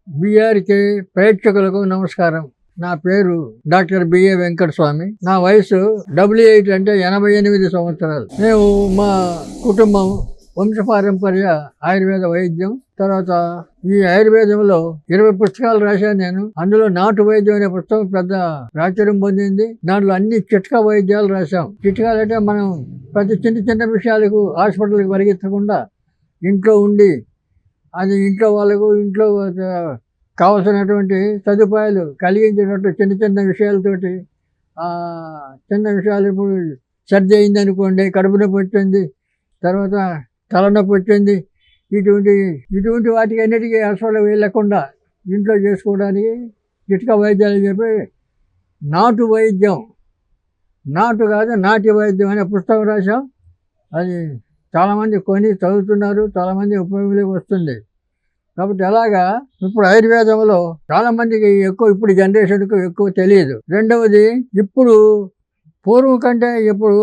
BRK ప్రేక్షకులకు నమస్కారం. నా పేరు డాక్టర్ బిఏ వెంకటస్వామి. నా వయసు 88 అంటే 88 సంవత్సరాలు. మేము మా కుటుంబం వంశపారంపర్య ఆయుర్వేద వైద్యం. తర్వాత ఈ ఆయుర్వేదంలో 20 పుస్తకాలు రాశాను నేను. అందులో నాటు వైద్యం అనే పుస్తకం పెద్ద ప్రాచుర్యం పొందింది. దాంట్లో అన్ని చిట్కా వైద్యాలు రాశాం. చిట్కాలు అంటే మనం ప్రతి చిన్న చిన్న విషయాలకు హాస్పిటల్కి పరిగెత్తకుండా ఇంట్లో ఉండి అది ఇంట్లో వాళ్ళకు ఇంట్లో కావాల్సినటువంటి సదుపాయాలు కలిగించేటట్టు చిన్న చిన్న విషయాలతోటి చిన్న విషయాలు ఇప్పుడు సర్ది అయింది అనుకోండి, కడుపు నొప్పి వచ్చింది, తర్వాత తలనొప్పి వచ్చింది, ఇటువంటి వాటికి అన్నిటికీ హాస్పిటల్ వెళ్ళకుండా ఇంట్లో చేసుకోవడానికి చిట్కా వైద్యాలు చెప్పి నాటు వైద్యం, నాటు కాదు నాటి వైద్యం అనే పుస్తకం రాశాం. అది చాలామంది కొని చదువుతున్నారు, చాలామంది ఉపయోగంలోకి వస్తుంది. కాబట్టి అలాగా ఇప్పుడు ఆయుర్వేదంలో చాలామందికి ఇప్పుడు జనరేషన్కు ఎక్కువ తెలియదు. రెండవది, ఇప్పుడు పూర్వం కంటే ఇప్పుడు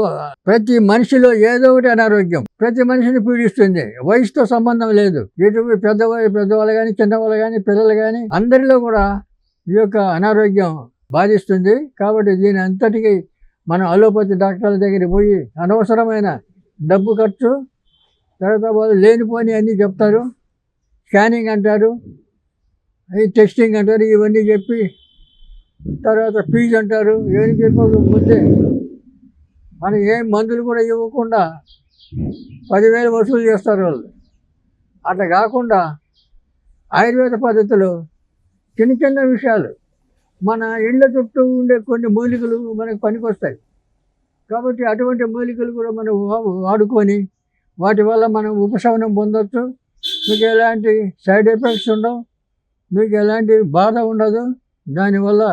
ప్రతి మనిషిలో ఏదో ఒకటి అనారోగ్యం ప్రతి మనిషిని పీడిస్తుంది. వయసుతో సంబంధం లేదు. ఇటు పెద్దవాళ్ళు కానీ, చిన్నవాళ్ళు కానీ, పిల్లలు కానీ అందరిలో కూడా ఈ యొక్క అనారోగ్యం బాధిస్తుంది. కాబట్టి దీని అంతటికీ మనం అలోపతి డాక్టర్ల దగ్గరికి పోయి అనవసరమైన డబ్బు ఖర్చు, తర్వాత వాళ్ళు లేనిపోని అన్నీ చెప్తారు. స్కానింగ్ అంటారు, టెస్టింగ్ అంటారు, ఇవన్నీ చెప్పి తర్వాత ఫీజు అంటారు. ఇవన్నీ చెప్పకపోతే మనకి ఏం మందులు కూడా ఇవ్వకుండా 10,000 వసూలు చేస్తారు వాళ్ళు. అట్లా కాకుండా ఆయుర్వేద పద్ధతిలో చిన్న చిన్న విషయాలు మన ఇళ్ళ చుట్టూ ఉండే కొన్ని మూలికలు మనకు పనికొస్తాయి. కాబట్టి అటువంటి మూలికలు కూడా మనం వాడుకొని వాటి వల్ల మనం ఉపశమనం పొందవచ్చు. మీకు ఎలాంటి సైడ్ ఎఫెక్ట్స్ ఉండవు, మీకు ఎలాంటి బాధ ఉండదు. దానివల్ల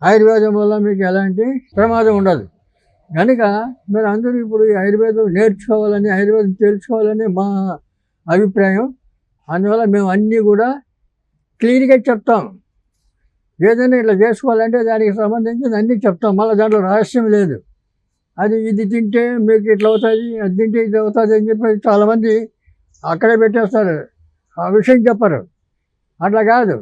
ఆయుర్వేదం వల్ల మీకు ఎలాంటి ప్రమాదం ఉండదు. కనుక మీరు అందరూ ఇప్పుడు ఈ ఆయుర్వేదం నేర్చుకోవాలని, ఆయుర్వేదం తెలుసుకోవాలని మా అభిప్రాయం. అందువల్ల మేము అన్నీ కూడా క్లియర్గా చెప్తాం. ఏదైనా ఇట్లా చేసుకోవాలంటే దానికి సంబంధించి అన్నీ చెప్తాం. మళ్ళీ దాంట్లో రహస్యం లేదు. ఇది తింటే మీకు ఇట్లా అవుతుంది, అది తింటే ఇది అవుతుంది అని చెప్పి చాలామంది అక్కడే పెట్టేస్తారు, ఆ విషయం చెప్పరు. అట్లా కాదు,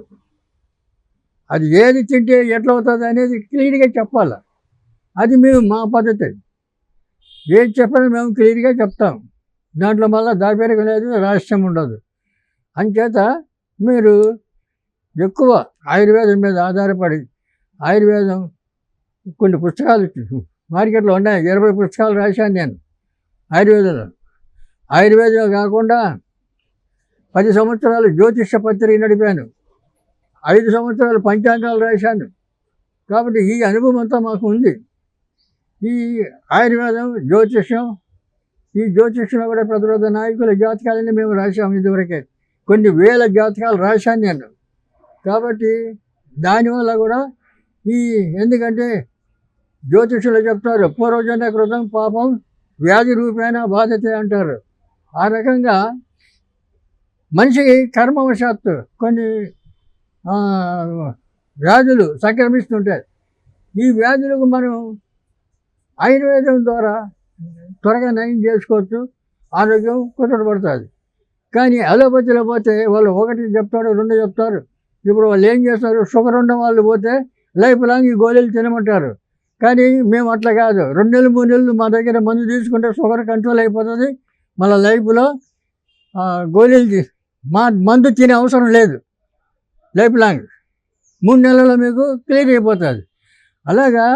అది ఏది తింటే ఎట్లా అవుతుంది అనేది క్లియర్గా చెప్పాలి. అది మేము మా పద్ధతి. ఏది చెప్పినా మేము క్లియర్గా చెప్తాం. దాంట్లో మళ్ళీ దాపేరకం లేదు, రహస్యం ఉండదు. అంచేత మీరు ఎక్కువ ఆయుర్వేదం మీద ఆధారపడి ఆయుర్వేదం కొన్ని పుస్తకాలు మార్కెట్లో ఉన్నాయి. 20 పుస్తకాలు రాశాను నేను ఆయుర్వేదంలో. ఆయుర్వేదం కాకుండా 10 సంవత్సరాలు జ్యోతిష పత్రిక నడిపాను, 5 సంవత్సరాలు పంచాంగాలు రాశాను. కాబట్టి ఈ అనుభవం అంతా మాకు ఉంది. ఈ ఆయుర్వేదం, జ్యోతిష్యం, ఈ జ్యోతిష్యంలో కూడా పెద్ద నాయకుల జాతకాలని మేము రాశాము. ఇదివరకే కొన్ని వేల జాతకాలు రాశాను నేను. కాబట్టి దానివల్ల కూడా ఎందుకంటే జ్యోతిష్యులు చెప్తారు, పూర్వజన్మ కృతం పాపం వ్యాధి రూపేణ బాధతే అంటారు. ఆ రకంగా మనిషికి కర్మవశాత్తు కొన్ని వ్యాధులు సంక్రమిస్తుంటాయి. ఈ వ్యాధులకు మనం ఆయుర్వేదం ద్వారా త్వరగా నయం చేసుకోవచ్చు, ఆరోగ్యం కుదరపడుతుంది. కానీ అలోపతిలో పోతే వాళ్ళు 1 చెప్తారు, 2 చెప్తారు. ఇప్పుడు వాళ్ళు ఏం చేస్తారు, షుగర్ ఉన్న వాళ్ళు పోతే లైఫ్ లాంగ్ ఈ గోళీలు తినమంటారు. కానీ మేము అట్లా కాదు, 2 నెలలు 3 నెలలు మా దగ్గర మందు తీసుకుంటే షుగర్ కంట్రోల్ అయిపోతుంది. మళ్ళీ లైఫ్లో గోళీలు మందు తినే అవసరం లేదు. లైఫ్ లాంగ్ 3 నెలల్లో మీకు క్లియర్ అయిపోతుంది. అలాగా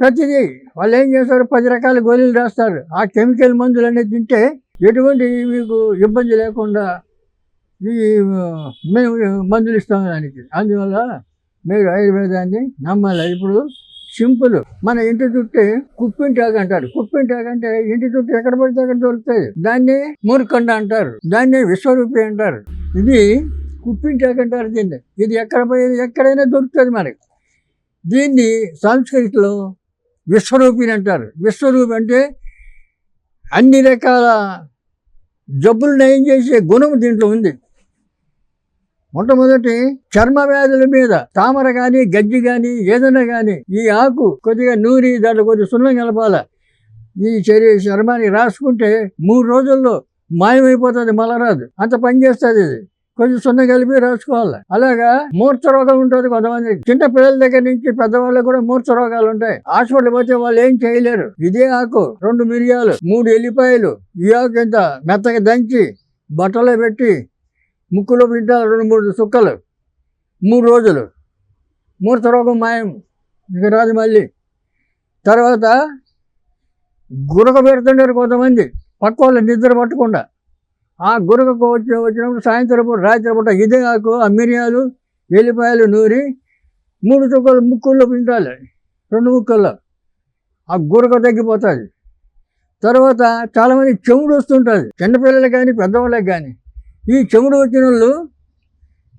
ప్రతిదీ వాళ్ళు ఏం చేస్తారు, 10 రకాల గోళీలు రాస్తారు. ఆ కెమికల్ మందులన్నీ తింటే ఎటువంటి మీకు ఇబ్బంది లేకుండా మేము మందులు ఇస్తాం దానికి. అందువల్ల మీరు ఆయుర్వేదాన్ని నమ్మాలి. ఇప్పుడు సింపుల్, మన ఇంటి చుట్టూ కుప్పింటాకు అంటారు. కుప్పింటాకు అంటే ఇంటి చుట్టూ ఎక్కడ పడితే అక్కడ దొరుకుతుంది. దాన్ని మూర్ఖండ అంటారు, దాన్ని విశ్వరూపి అంటారు. ఇది కుప్పింటాకు అంటారు దీన్ని. ఇది ఎక్కడైనా దొరుకుతుంది మనకి. దీన్ని సంస్కృతిలో విశ్వరూపిని అంటారు. విశ్వరూపి అంటే అన్ని రకాల జబ్బులు నయం చేసే గుణం దీంట్లో ఉంది. మొట్టమొదటి చర్మ వ్యాధుల మీద తామర కానీ, గజ్జి కానీ, ఏదైనా కానీ ఈ ఆకు కొద్దిగా నూరి దాంట్లో కొద్దిగా సున్నం కలపాల. ఈ చర్మాన్ని రాసుకుంటే 3 రోజుల్లో మాయమైపోతుంది, మలరాదు. అంత పని చేస్తుంది ఇది. కొంచెం సున్న కలిపి రాసుకోవాలి. అలాగా మూర్ఛ రోగం ఉంటుంది కొంతమందికి. చిన్న పిల్లల దగ్గర నుంచి పెద్దవాళ్ళకి కూడా మూర్ఛ రోగాలు ఉంటాయి. హాస్పిటల్ పోతే వాళ్ళు ఏం చేయలేరు. ఇదే ఆకు 2 మిరియాలు 3 ఎల్లిపాయలు ఈ ఆకు ఇంత మెత్తగా దంచి బట్టలో పెట్టి ముక్కులో పిండాలి 2-3 చుక్కలు 3 రోజులు. మూర్ఛ రోగం మాయం, ఇక రాదు మళ్ళీ. తర్వాత గురక పెడుతుంటారు కొంతమంది పక్క వాళ్ళు నిద్ర పట్టకుండా. ఆ గురకకు వచ్చినప్పుడు సాయంత్రం పూట రాత్రి పూట ఇదే ఆకు ఆ మిరియాలు ఎల్లిపాయలు నూరి 3 చుక్కలు ముక్కుల్లో పిండాలి 2 ముక్కల్లో. ఆ గురక తగ్గిపోతుంది. తర్వాత చాలామంది చెవుడు వస్తుంటుంది, చిన్నపిల్లలకు కానీ పెద్దవాళ్ళకి కానీ. ఈ చెవుడు వచ్చిన వాళ్ళు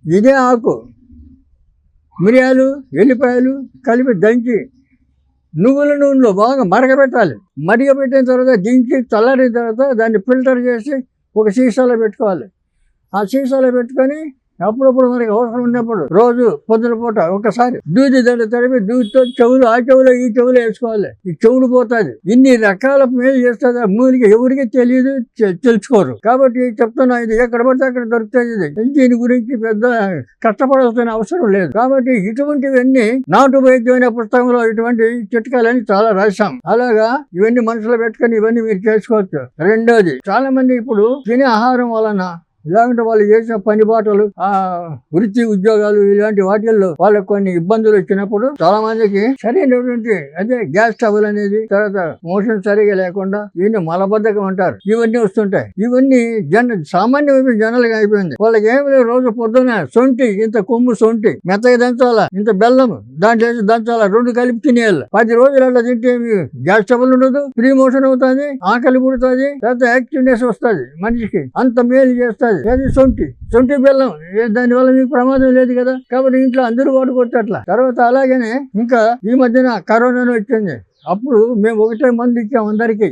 ఇదే ఆకు మిరియాలు ఎల్లిపాయలు కలిపి దంచి నువ్వుల నూనెలో బాగా మరగబెట్టాలి. మరగబెట్టిన తర్వాత దించి చల్లారిన తర్వాత దాన్ని ఫిల్టర్ చేసి ఒక సీసాలో పెట్టుకోవాలి. ఆ సీసాలో పెట్టుకొని అప్పుడప్పుడు మనకి అవసరం ఉన్నప్పుడు రోజు పొద్దున పూట ఒకసారి దూది దండ తడిపి దూదితో చెవులు ఆ చెవులో ఈ చెవులు వేసుకోవాలి. ఈ చెవులు పోతుంది. ఇన్ని రకాల మేలు చేస్తుంది ఆ మూలిక. ఎవరికి తెలియదు, తెలుసుకోరు. కాబట్టి చెప్తున్నా, ఇది ఎక్కడ పడితే అక్కడ దొరుకుతుంది. ఇది దీని గురించి పెద్ద కష్టపడాల్సిన అవసరం లేదు. కాబట్టి ఇటువంటివన్నీ నాటు వైద్యం అనే పుస్తకంలో ఇటువంటి చిట్కాలని చాలా రాశాం. అలాగా ఇవన్నీ మనసులో పెట్టుకొని ఇవన్నీ మీరు చేసుకోవచ్చు. రెండోది, చాలా మంది ఇప్పుడు తినే ఆహారం వలన ఇలాంటి వాళ్ళు చేసిన పని బాటలు, ఆ వృత్తి ఉద్యోగాలు ఇలాంటి వాటిల్లో వాళ్ళకి కొన్ని ఇబ్బందులు వచ్చినప్పుడు చాలా మందికి సరైనటువంటి అదే గ్యాస్ ట్రబుల్ అనేది, తర్వాత మోషన్ సరిగా లేకుండా ఇవన్నీ మలబద్ధకం అంటారు, ఇవన్నీ వస్తుంటాయి. ఇవన్నీ సామాన్యమైన జనాలుగా అయిపోయింది. వాళ్ళకి ఏమి లేదు, రోజు పొద్దున సొంటి ఇంత కొమ్ము సొంటి మెత్తగా దంచాలా, ఇంత బెల్లం దాంట్లో వేసి దంచాలా, 2 కలిపి తినేయాలి. 10 రోజులు అట్లా తింటే గ్యాస్ ట్రబుల్ ఉండదు, ఫ్రీ మోషన్ అవుతుంది, ఆకలి పుడుతుంది, తర్వాత యాక్టివ్నెస్ వస్తుంది మనిషికి. అంత మేలు చేస్తుంది. సొంటి బెల్లం, దానివల్ల మీకు ప్రమాదం లేదు కదా. కాబట్టి ఇంట్లో అందరూ వాడుకోవచ్చు అట్లా. తర్వాత అలాగనే ఇంకా ఈ మధ్యన కరోనా వచ్చింది. అప్పుడు మేము ఒకటే మందు ఇచ్చాం అందరికి,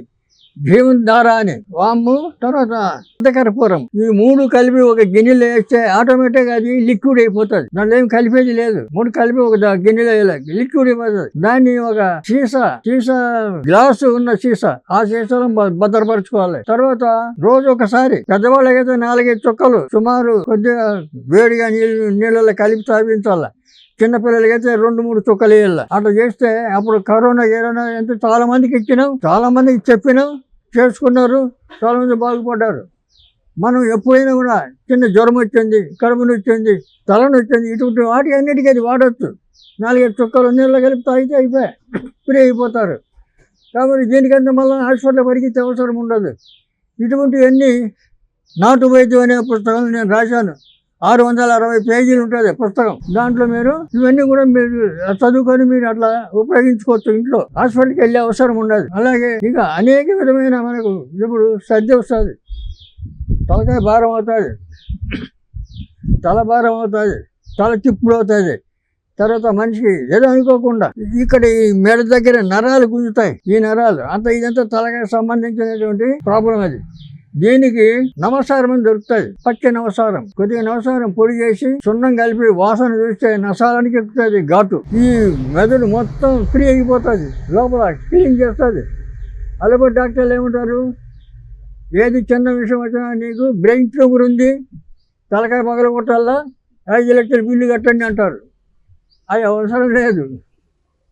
జీవన్ధార అని, వాము తర్వాత కర్పూరం. ఈ 3 కలిపి ఒక గిన్నెలో వేస్తే ఆటోమేటిక్ అది లిక్విడ్ అయిపోతుంది. దాంట్లో ఏం కలిపేది లేదు. 3 కలిపి ఒక గిన్నెలో వేయాలి, లిక్విడ్ అయిపోతుంది. దాన్ని ఒక సీసా గ్లాసు ఉన్న సీసా, ఆ సీసాలో భద్రపరచుకోవాలి. తర్వాత రోజు ఒకసారి పెద్దవాళ్ళకైతే 4-5 చుక్కలు సుమారు కొద్దిగా వేడిగా నీళ్ళలో కలిపి తాగించాలి. చిన్నపిల్లలకైతే 2-3 చుక్కలు వేయాలి. అట్లా చేస్తే అప్పుడు కరోనా ఎంత చాలా మందికి ఇచ్చినాం, చాలా మందికి చెప్పినాం, చేసుకున్నారు, చాలా మంది బాగుపడ్డారు. మనం ఎప్పుడైనా కూడా చిన్న జ్వరం వచ్చింది, కడుపు నొచ్చింది, తలనొచ్చింది, ఇటువంటి వాటి అన్నిటికీ అది వాడచ్చు. 4-5 చుక్కలు నీళ్ళలో కలిపి తాగితే అయిపోయి ఫ్రీ అయిపోతారు. కాబట్టి దీనికంటే మళ్ళీ హాస్పిటల్ పరిగెత్తే అవసరం ఉండదు. ఇటువంటివన్నీ నాటు వైద్యం అనే పుస్తకం నేను రాశాను. 660 పేజీలు ఉంటుంది పుస్తకం. దాంట్లో మీరు ఇవన్నీ కూడా మీరు చదువుకొని మీరు అట్లా ఉపయోగించుకోవచ్చు. ఇంట్లో హాస్పిటల్కి వెళ్ళే అవసరం ఉండదు. అలాగే ఇక అనేక విధమైన మనకు ఇప్పుడు సర్ది వస్తుంది, తలకాయ భారం అవుతుంది, తల భారం అవుతుంది, తల తిప్పుడు అవుతుంది. తర్వాత మనిషికి ఏదో అనుకోకుండా ఇక్కడ ఈ మెడ దగ్గర నరాలు గుంజుతాయి. ఈ నరాలు ఇదంతా తలకాయ సంబంధించినటువంటి ప్రాబ్లం. అది దీనికి నవసారం అని దొరుకుతుంది, పచ్చి నవసారం. కొద్దిగా నవసారం పొడి చేసి సున్నం కలిపి వాసన చూస్తే నసాలానికి ఎక్కుతుంది ఘాటు. ఈ మెదడు మొత్తం ఫ్రీ అయిపోతుంది, లోపల క్లీన్ చేస్తుంది. అలాగే డాక్టర్లు ఏమంటారు, ఏది చిన్న విషయం వచ్చినా నీకు బ్రెయిన్ ట్యూమర్ ఉంది, తలకాయ పగల కొట్టాలా, 5 లక్షల బిల్లు కట్టండి అంటారు. అది అవసరం లేదు.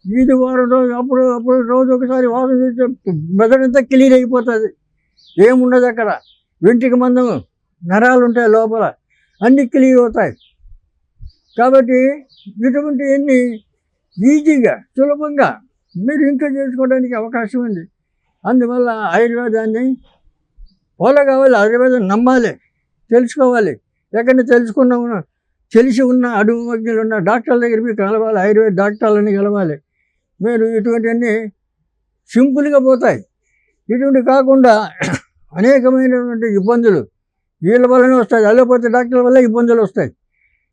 ఇది వారం రోజు అప్పుడు రోజు ఒకసారి వాసన చూస్తే మెదడంతా క్లీన్ అయిపోతుంది. ఏముండదు అక్కడ. వెంట్రుక మందం నరాలు ఉంటాయి లోపల, అన్ని క్లియర్ అవుతాయి. కాబట్టి ఇటువంటివన్నీ ఈజీగా సులభంగా మీరు ఇంట్లో చేసుకోవడానికి అవకాశం ఉంది. అందువల్ల ఆయుర్వేదాన్ని ఫాలో కావాలి, ఆయుర్వేదం నమ్మాలి, తెలుసుకోవాలి. ఎక్కడ తెలిసి ఉన్న అడుగు మధ్యలో ఉన్న డాక్టర్ల దగ్గర మీరు కలవాలి, ఆయుర్వేద డాక్టర్లని కలవాలి. మీరు ఇటువంటివన్నీ సింపుల్గా పోతాయి. ఇటువంటి కాకుండా అనేకమైనటువంటి ఇబ్బందులు వీళ్ళ వల్లనే వస్తాయి. అలోపతి డాక్టర్ల వల్ల ఇబ్బందులు వస్తాయి.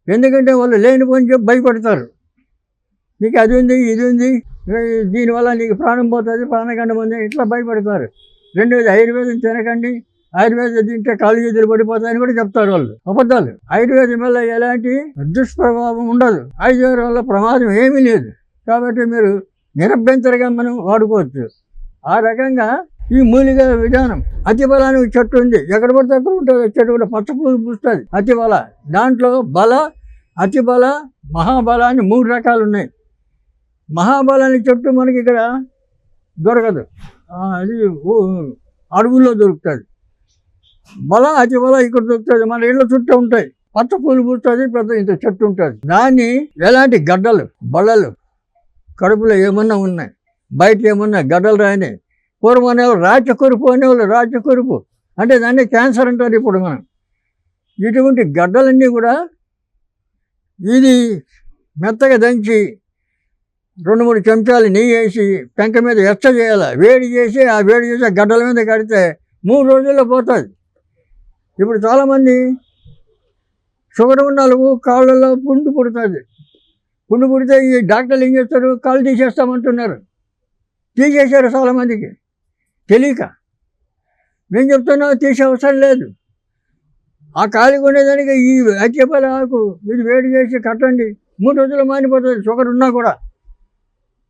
ఎందుకంటే వాళ్ళు లేని పని చెప్పి భయపడతారు. నీకు అది ఉంది, ఇది ఉంది, దీనివల్ల నీకు ప్రాణం పోతుంది, ప్రాణగండం ఉంది, ఇట్లా భయపడతారు. రెండోది ఆయుర్వేదం తినకండి, ఆయుర్వేదం తింటే కాళ్ళు చేతులు పడిపోతాయని కూడా చెప్తారు వాళ్ళు. అబద్ధాలు. ఆయుర్వేదం వల్ల ఎలాంటి దుష్ప్రభావం ఉండదు, ఆయుర్వేదం వల్ల ప్రమాదం ఏమీ లేదు. కాబట్టి మీరు నిరభ్యంతరంగా మనం వాడుకోవచ్చు. ఆ రకంగా ఈ మూలిక విధానం. అతిబల అనే చెట్టు ఉంది, ఎక్కడ పడితే అక్కడ ఉంటుంది. చెట్టు కూడా పచ్చ పువ్వు పూస్తుంది. అతిబల, దాంట్లో బల, అతిబల, మహాబల అని 3 రకాలు ఉన్నాయి. మహాబల అనే చెట్టు మనకి ఇక్కడ దొరకదు, అది అడవుల్లో దొరుకుతుంది. బల, అతిబల ఇక్కడ దొరుకుతుంది, మన ఇళ్ళ చుట్టూ ఉంటాయి. పచ్చ పూలు పూస్తుంది, పెద్ద ఇంత చెట్టు ఉంటుంది. దాన్ని ఎలాంటి గడ్డలు, బళ్ళలు కడుపులో ఏమన్నా ఉన్నాయి, బయట ఏమన్నా గడ్డలు రాని. పూర్వం అనేవాళ్ళు రాచకొరుపు అనేవాళ్ళు. రాచకొరుపు అంటే దాన్ని క్యాన్సర్ అంటారు ఇప్పుడు మనం. ఇటువంటి గడ్డలన్నీ కూడా ఇది మెత్తగా దంచి 2-3 చెంచాలు నెయ్యి వేసి పెంక మీద ఎచ్చ చేయాలి. వేడి చేసి ఆ వేడి చేసి గడ్డల మీద కడితే 3 రోజుల్లో పోతుంది. ఇప్పుడు చాలామంది షుగర్ ఉన్న వాళ్ళకు కాళ్ళల్లో పుండు పుడుతుంది. పుండు పుడితే ఈ డాక్టర్లు ఏం చేస్తారు, కాళ్ళు తీసేస్తామంటున్నారు. తీసేశారు చాలామందికి తెలియక. మేము చెప్తున్నా తీసే అవసరం లేదు. ఆ కాలు కొనేదానికి ఈ అత్యపల ఆకు ఇది వేడి చేసి కట్టండి, 3 రోజుల్లో మానిపోతుంది. షుగర్ ఉన్నా కూడా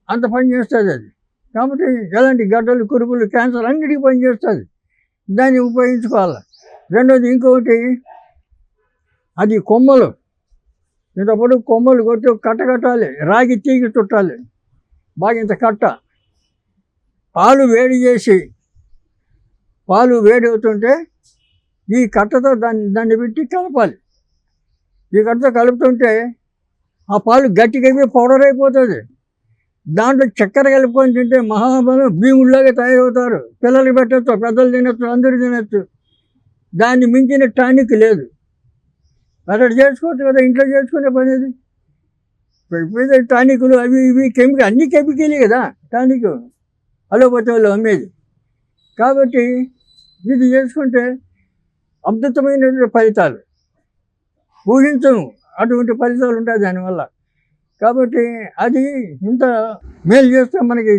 అంత పని చేస్తుంది అది. కాబట్టి ఎలాంటి గడ్డలు, కురుపులు, క్యాన్సర్ అన్నిటికీ పని చేస్తుంది. దాన్ని ఉపయోగించుకోవాలి. రెండోది ఇంకొకటి, అది కొమ్మలు. ఇంతప్పుడు కొమ్మలు కొట్టి కట్ట కట్టాలి, రాగి తీగి చుట్టాలి బాగా, ఇంత కట్ట. పాలు వేడి చేసి, పాలు వేడి అవుతుంటే ఈ కట్టతో దాన్ని పెట్టి కలపాలి. ఈ కట్టతో కలుపుతుంటే ఆ పాలు గట్టిగా పౌడర్ అయిపోతుంది. దాంట్లో చక్కెర కలుపుకొని తింటే మహాబలం, భీముల్లాగా తయారవుతారు. పిల్లలకి పెట్టచ్చు, పెద్దలు తినచ్చు, అందరూ తినచ్చు. దాన్ని మించిన టానిక్ లేదు. అక్కడ చేసుకోవచ్చు కదా, ఇంట్లో చేసుకునే పని అది. ఇప్పుడు టానిక్లు అవి ఇవి కెమికల్, అన్ని కెమికలే కదా టానిక్ అలోపతి వాళ్ళు అమ్మేది. కాబట్టి ఇది చేసుకుంటే అద్భుతమైన ఫలితాలు, ఊహించము అటువంటి ఫలితాలు ఉంటాయి దానివల్ల. కాబట్టి అది ఇంత మేలు చేస్తే మనకి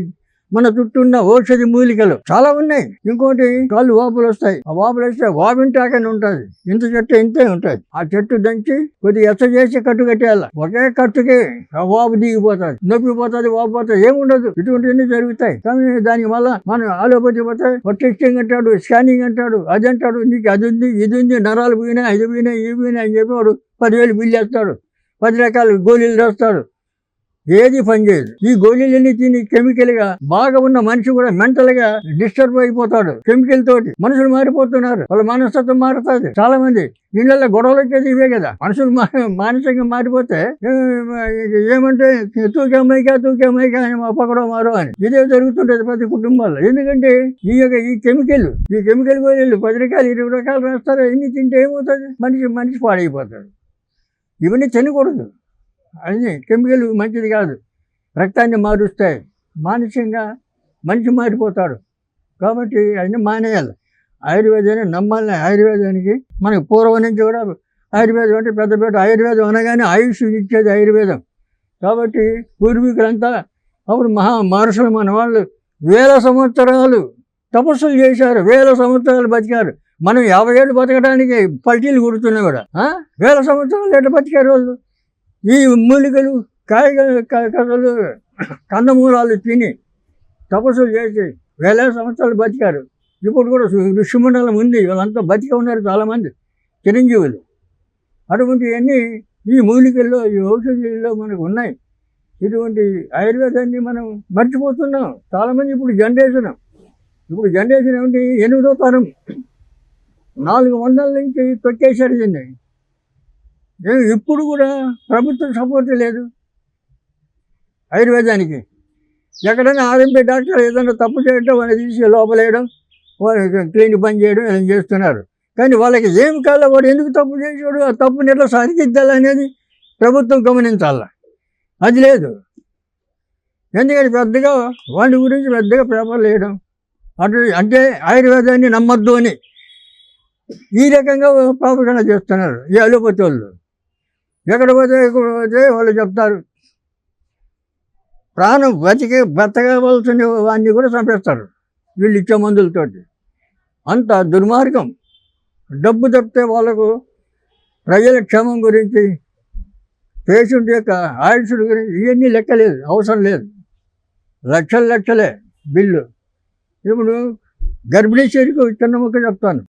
మన చుట్టూ ఉన్న ఔషధి మూలికలు చాలా ఉన్నాయి. ఇంకోటి కాళ్ళు వాపులు వస్తాయి. ఆ వాపులు వస్తే వావింటాకని ఉంటుంది, ఇంత చెట్టు ఇంతే ఉంటుంది. ఆ చెట్టు దంచి కొద్దిగా ఎచ్చ చేసి కట్టు కట్టేయాల. ఒకే కట్టుకి ఆ వాపు దిగిపోతుంది, నొప్పి పోతుంది, వాపు పోతుంది, ఏముండదు. ఇటువంటివన్నీ జరుగుతాయి. కానీ దానికి మళ్ళీ మనం ఆలోపతి పోతే టెస్టింగ్ అంటాడు, స్కానింగ్ అంటాడు, అది అంటాడు, నీకు అది ఉంది, ఇది ఉంది, నరాలు పోయినాయి, అది పోయినాయి, ఇవి పోయినాయి అని చెప్పి వాడు 10,000 బిల్లు వేస్తాడు, 10 రకాల గోళీలు రాస్తాడు. ఏది పనిచేయదు. ఈ గోళీలన్నీ తిని కెమికల్గా బాగా ఉన్న మనిషి కూడా మెంటల్గా డిస్టర్బ్ అయిపోతాడు. కెమికల్ తోటి మనుషులు మారిపోతున్నారు, వాళ్ళ మనస్తత్వం మారుతుంది. చాలా మంది ఇళ్ళల్లో గొడవలు వచ్చేది ఇవే కదా. మనుషులు మానసికంగా మారిపోతే ఏమంటే తూకేమైకా అని మా పక్కడో మారో అని ఇదే జరుగుతుంటది ప్రతి కుటుంబాల్లో. ఎందుకంటే ఈ కెమికల్ గోళీలు 10 రకాలు 20 రకాలు రాస్తారు. ఎన్ని తింటే ఏమవుతుంది, మనిషి పాడైపోతాడు. ఇవన్నీ తినకూడదు. అది కెమికల్ మంచిది కాదు, రక్తాన్ని మారుస్తాయి, మానసికంగా మనిషి మారిపోతాడు. కాబట్టి అన్నీ మానేయాలి. ఆయుర్వేదాన్ని నమ్మాలి. ఆయుర్వేదానికి మనకి పూర్వం నుంచి కూడా ఆయుర్వేదం అంటే పెద్దపేట. ఆయుర్వేదం అనగానే ఆయుష్ ఇచ్చేది ఆయుర్వేదం. కాబట్టి పూర్వీకులంతా అప్పుడు మహర్షులు మన వాళ్ళు 1000 సంవత్సరాలు తపస్సులు చేశారు, 1000 సంవత్సరాలు బతికారు. మనం 50 ఏళ్ళు బతకడానికి పల్టీలు కుడుతున్నాం కూడా. 1000 సంవత్సరాలు ఎట్లా బతికారు వాళ్ళు? ఈ మూలికలు, కాయగలు, కందమూలాలు తిని తపస్సులు చేసి 1000 సంవత్సరాలు బతికారు. ఇప్పుడు కూడా ఋషిమండలం ఉంది, వాళ్ళంతా బతికే ఉన్నారు చాలామంది చిరంజీవులు. అటువంటివన్నీ ఈ మూలికల్లో, ఈ ఔషధుల్లో మనకు ఉన్నాయి. ఇటువంటి ఆయుర్వేదాన్ని మనం మర్చిపోతున్నాం చాలామంది. ఇప్పుడు జనరేషన్ ఏమిటి, 8వ తరం 400 నుంచి తొక్కేశారు దీన్ని. ఇప్పుడు కూడా ప్రభుత్వం సపోర్ట్ లేదు ఆయుర్వేదానికి. ఎక్కడైనా ఆర్ఎంపీ డాక్టర్ ఏదైనా తప్పు చేయడం, వాళ్ళని తీసి లోపలేయడం, క్లినిక్ బంద్ చేయడం ఇలా చేస్తున్నారు. కానీ వాళ్ళకి ఏం కాదు, వాడు ఎందుకు తప్పు చేసాడు, ఆ తప్పుని ఎట్లా సరిదిద్దాలనేది ప్రభుత్వం గమనించాల. అది లేదు. ఎందుకంటే పెద్దగా వాటి గురించి పెద్దగా పేపర్లు వేయడం, అంటే ఆయుర్వేదాన్ని నమ్మద్దు అని ఈ రకంగా ప్రాపగండ చేస్తున్నారు ఈ అలోపతి వాళ్ళు. ఎక్కడ పోతే వాళ్ళు చెప్తారు, ప్రాణం బతకవలసిన వాడిని కూడా చంపేస్తారు వీళ్ళు ఇచ్చే మందులతోటి. అంత దుర్మార్గం. డబ్బు తప్పితే వాళ్ళకు ప్రజల క్షేమం గురించి, పేషెంట్ యొక్క ఆయుష్ గురించి ఇవన్నీ లెక్కలేదు, అవసరం లేదు. లక్షలే బిల్లు. ఇప్పుడు గర్భిణీ స్త్రీకి చిన్న ముక్క చెప్తాను.